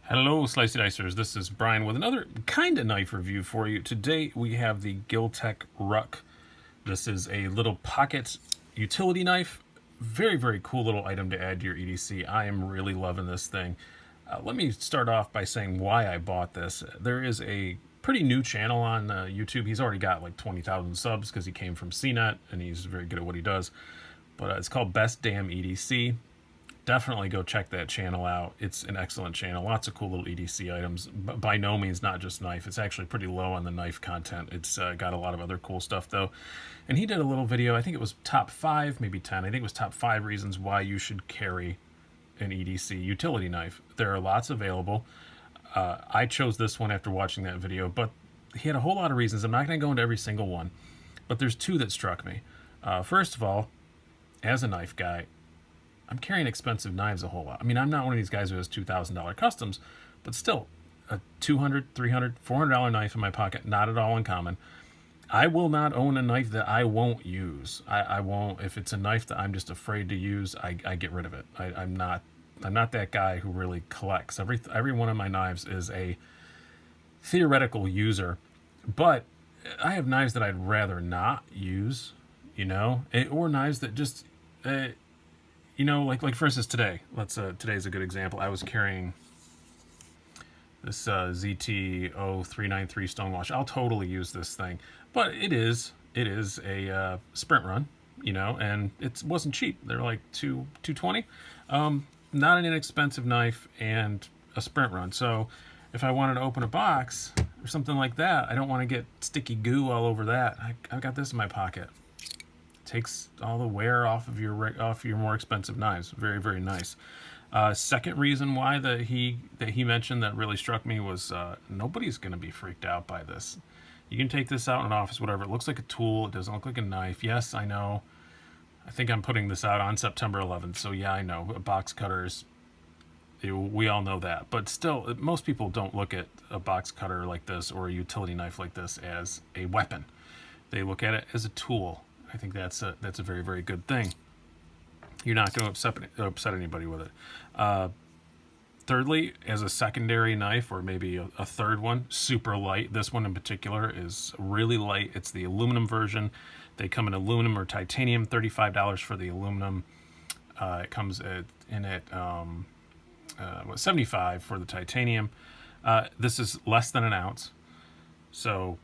Hello, Slicey Dicers. This is Brian with another kind of knife review for you. Today we have the Gil-Tek RUK. This is a little pocket utility knife. Very, very cool little item to add to your EDC. I am really loving this thing. Let me start off by saying why I bought this. There is a pretty new channel on YouTube. He's already got like 20,000 subs because he came from CNET and he's very good at what he does. But it's called Best Damn EDC. Definitely go check that channel out. It's an excellent channel. Lots of cool little EDC items. By no means not just knife. It's actually pretty low on the knife content. It's got a lot of other cool stuff though. And he did a little video, I think it was top 5, maybe 10. I think it was top 5 reasons why you should carry an EDC utility knife. There are lots available. I chose this one after watching that video, but he had a whole lot of reasons. I'm not going to go into every single one, but there's 2 that struck me. First of all, as a knife guy, I'm carrying expensive knives a whole lot. I mean, I'm not one of these guys who has $2,000 customs, but still, a $200, $300, $400 knife in my pocket, not at all uncommon. I will not own a knife that I won't use. I won't. If it's a knife that I'm just afraid to use, I get rid of it. I'm not that guy who really collects. Every one of my knives is a theoretical user, but I have knives that I'd rather not use, or knives that just. Like for instance today, today's a good example. I was carrying this ZT-0393 Stonewash. I'll totally use this thing, but it is a sprint run, and it wasn't cheap. They're like $220. Not an inexpensive knife and a sprint run. So if I wanted to open a box or something like that, I don't want to get sticky goo all over that. I've got this in my pocket. Takes all the wear off of your more expensive knives. Very, very nice. Second reason why that he mentioned that really struck me was nobody's going to be freaked out by this. You can take this out in an office, whatever. It looks like a tool. It doesn't look like a knife. Yes, I know. I think I'm putting this out on September 11th, so yeah, I know. Box cutters, we all know that. But still, most people don't look at a box cutter like this or a utility knife like this as a weapon. They look at it as a tool. I think that's a very, very good thing. You're not going to upset anybody with it. Thirdly, as a secondary knife, or maybe a third one, super light. This one in particular is really light. It's the aluminum version. They come in aluminum or titanium. $35 for the aluminum. It comes in at $75 for the titanium. This is less than an ounce, so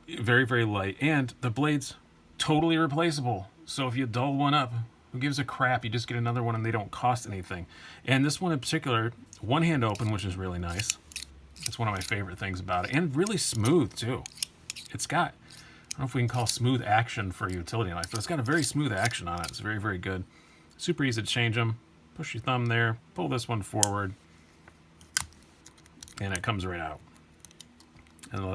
very, very light. And the blades, totally replaceable. So if you dull one up, who gives a crap? You just get another one and they don't cost anything. And this one in particular, one hand open, which is really nice. It's one of my favorite things about it. And really smooth too. It's got, I don't know if we can call smooth action for a utility knife, but it's got a very smooth action on it. It's very, very good. Super easy to change them. Push your thumb there, pull this one forward, and it comes right out.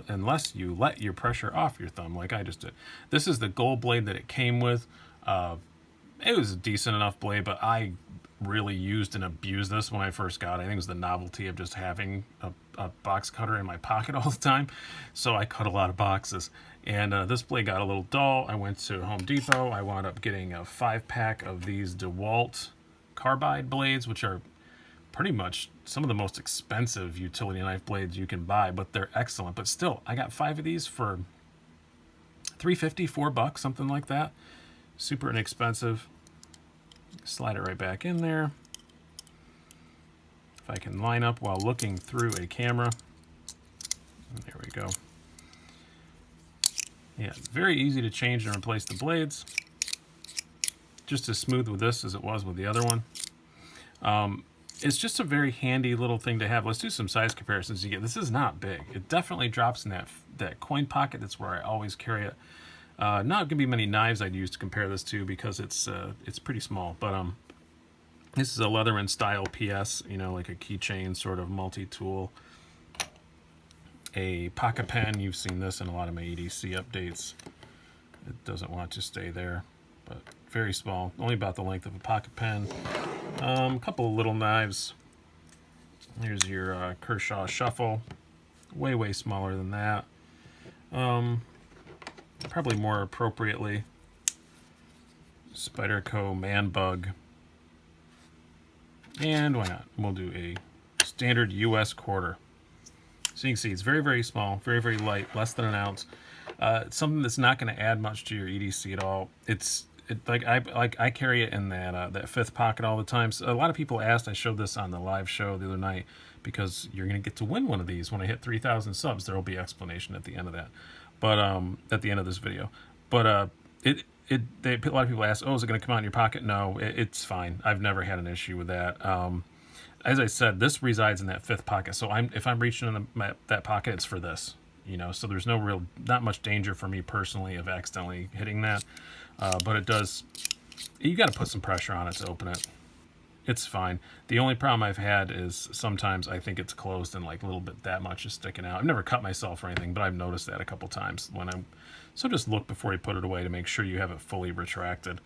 Unless you let your pressure off your thumb like I just did. This is the gold blade that it came with. It was a decent enough blade, but I really used and abused this when I first got it. I think it was the novelty of just having a box cutter in my pocket all the time. So I cut a lot of boxes. And this blade got a little dull. I went to Home Depot. I wound up getting a 5-pack of these DeWalt carbide blades, which are pretty much some of the most expensive utility knife blades you can buy, but they're excellent. But still, I got 5 of these for $3.50, $4, something like that. Super inexpensive. Slide it right back in there. If I can line up while looking through a camera. There we go. Yeah, very easy to change and replace the blades. Just as smooth with this as it was with the other one. It's just a very handy little thing to have. Let's do some size comparisons. This is not big. It definitely drops in that coin pocket. That's where I always carry it. Not going to be many knives I'd use to compare this to because it's pretty small. But this is a Leatherman style PS, like a keychain sort of multi-tool. A pocket pen. You've seen this in a lot of my EDC updates. It doesn't want to stay there, but very small, only about the length of a pocket pen. A couple of little knives. Here's your Kershaw Shuffle, way, way smaller than that. Probably more appropriately, Spyderco Man Bug. And why not? We'll do a standard US quarter. So you can see it's very, very small, very, very light, less than an ounce. It's something that's not going to add much to your EDC at all. I carry it in that fifth pocket all the time. So a lot of people asked, I showed this on the live show the other night, because you're going to get to win one of these when I hit 3,000 subs. There will be explanation at the end of that, but at the end of this video. But a lot of people ask, oh, is it going to come out in your pocket? No, it's fine. I've never had an issue with that. As I said, this resides in that fifth pocket. So if I'm reaching in that pocket, it's for this. So there's not much danger for me personally of accidentally hitting that. But it does, you got to put some pressure on it to open it. It's fine. The only problem I've had is sometimes I think it's closed and like a little bit that much is sticking out. I've never cut myself or anything, but I've noticed that a couple times so just look before you put it away to make sure you have it fully retracted.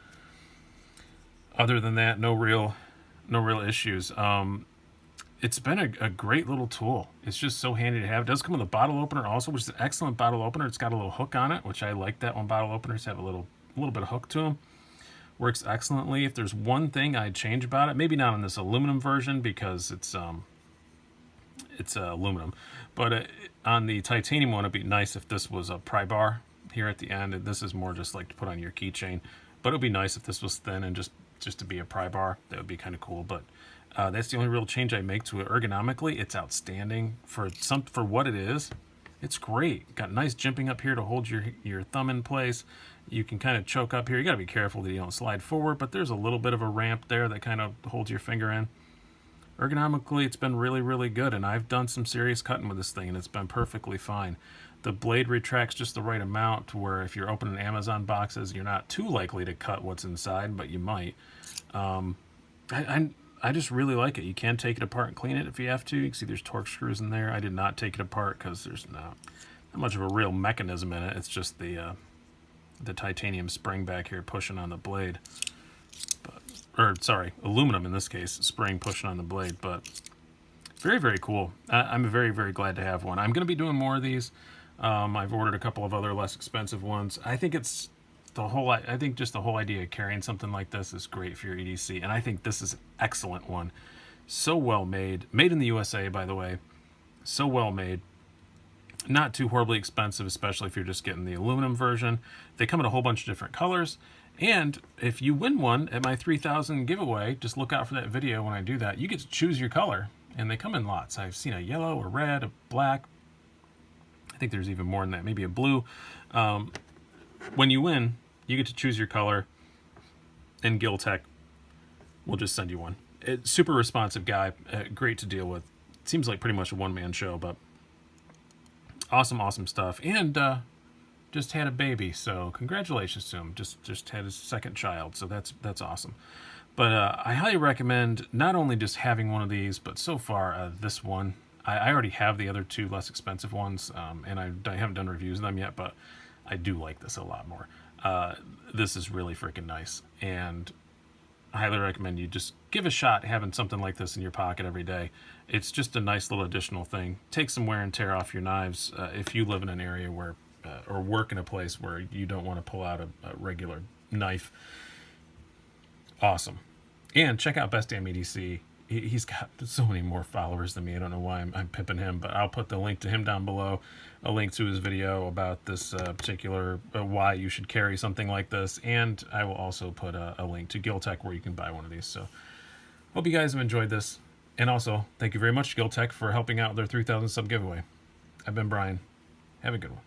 Other than that, no real issues. It's been a great little tool. It's just so handy to have. It does come with a bottle opener also, which is an excellent bottle opener. It's got a little hook on it, which I like that one. Bottle openers have a little bit of hook to them. Works excellently. If there's one thing I'd change about it, maybe not on this aluminum version because it's aluminum, but on the titanium one, it'd be nice if this was a pry bar here at the end. And this is more just like to put on your keychain, but it'd be nice if this was thin and just to be a pry bar. That would be kind of cool. But that's the only real change I make to it. Ergonomically, it's outstanding for what it is. It's great. Got nice jimping up here to hold your thumb in place. You can kind of choke up here. You got to be careful that you don't slide forward, but there's a little bit of a ramp there that kind of holds your finger in. Ergonomically, it's been really, really good, and I've done some serious cutting with this thing, and it's been perfectly fine. The blade retracts just the right amount to where if you're opening Amazon boxes, you're not too likely to cut what's inside, but you might. I just really like it. You can take it apart and clean it if you have to. You can see there's torque screws in there. I did not take it apart because there's not much of a real mechanism in it. It's just the titanium spring back here pushing on the blade. Aluminum in this case, spring pushing on the blade. But very, very cool. I'm very, very glad to have one. I'm going to be doing more of these. I've ordered a couple of other less expensive ones. I think just the whole idea of carrying something like this is great for your EDC, and I think this is an excellent one. So well made in the USA, by the way. So well made. Not too horribly expensive, especially if you're just getting the aluminum version. They come in a whole bunch of different colors, and if you win one at my 3,000 giveaway, just look out for that video when I do that. You get to choose your color, and they come in lots. I've seen a yellow, a red, a black. I think there's even more than that, maybe a blue. When you win, you get to choose your color, and Gil-Tek will just send you one. Super responsive guy, great to deal with. Seems like pretty much a one-man show, but awesome stuff. And just had a baby, so congratulations to him. Just had his second child, so that's awesome. But I highly recommend not only just having one of these, but so far this one. I already have the other two less expensive ones, and I haven't done reviews of them yet, but I do like this a lot more. This is really freaking nice, and I highly recommend you just give a shot having something like this in your pocket every day. It's just a nice little additional thing. Take some wear and tear off your knives if you live in an area where, or work in a place where you don't want to pull out a regular knife. Awesome. And check out Best Damn EDC. He's got so many more followers than me. I don't know why I'm pimping him, but I'll put the link to him down below, a link to his video about this particular why you should carry something like this, and I will also put a link to Gil-Tek where you can buy one of these. So hope you guys have enjoyed this, and also thank you very much, Gil-Tek, for helping out with their 3,000 sub giveaway. I've been Brian. Have a good one.